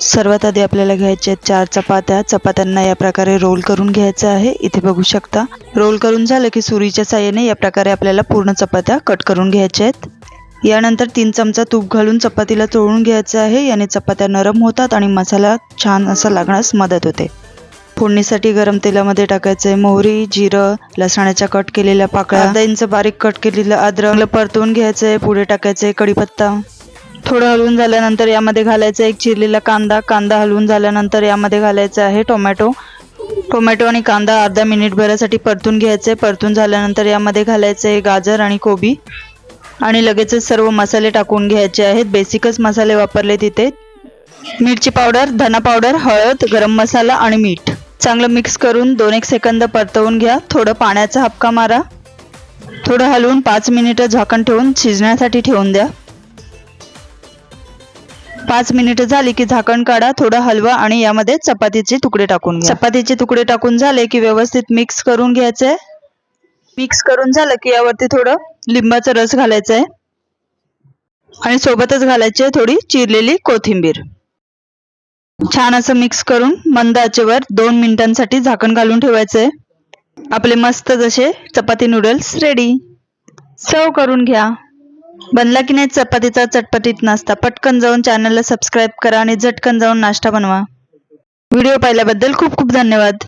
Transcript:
सर्वात आधी आपल्याला घ्यायचे 4 चपात्या। चपात्यांना या प्रकारे रोल करून घ्यायचं आहे। इथे बघू शकता। रोल करून झालं की सुरीच्या साहाय्याने या प्रकारे आपल्याला पूर्ण चपात्या कट करून घ्यायच्या आहेत। यानंतर 3 चमचा तूप घालून चपातीला चोळून घ्यायचं आहे। याने चपात्या नरम होतात आणि मसाला छान असा लागण्यास मदत होते। फोडणीसाठी गरम तेलामध्ये टाकायचे मोहरी, जिरं, लसणाच्या कट केलेल्या पाकळ्या, अर्धा इंच बारीक कट केलेलं अद्रक परतवून घ्यायचंय। पुढे टाकायचे कढीपत्ता। थोडं हलवून झाल्यानंतर यामध्ये घालायचा एक चिरलेला कांदा। कांदा हलवून झाल्यानंतर यामध्ये घालायचा आहे टोमॅटो। टोमॅटो आणि कांदा अर्धा मिनिट भरासाठी परतून घ्यायचे। परतून झाल्यानंतर यामध्ये घालायचे गाजर आणि कोबी आणि लगेचच सर्व मसाले टाकून घ्यायचे आहेत। बेसिकच मसाले वापरले तिथे। मिरची पावडर, धना पावडर, हळद, गरम मसाला आणि मीठ चांगलं मिक्स करून 2-1 सेकंद परतवून घ्या। थोडं पाण्याचा हबका मारा। थोडं हलवून 5 मिनिटं झाकण ठेवून शिजण्यासाठी ठेवून द्या। 5 मिनिटं झाली की झाकण काढा। थोडं हलवा आणि यामध्ये चपातीचे तुकडे टाकून घ्या। चपातीचे तुकडे टाकून झाले की व्यवस्थित मिक्स करून घ्यायचे। मिक्स करून झालं की यावरती थोडं लिंबाचा रस घालायचा आहे आणि सोबतच घालायची आहे थोडी चिरलेली कोथिंबीर। छान असं मिक्स करून मंद आचेवर 2 मिनिटांसाठी झाकण घालून ठेवायचंय। आपले मस्त जसे चपाती नूडल्स रेडी। सर्व करून घ्या। बनला की नाही चपातीचा चटपटीत नाश्ता? पटकन जाऊन चॅनलला सबस्क्राइब करा आणि झटकन जाऊन नाश्ता बनवा। व्हिडिओ पाहिल्याबद्दल खूप खूप धन्यवाद।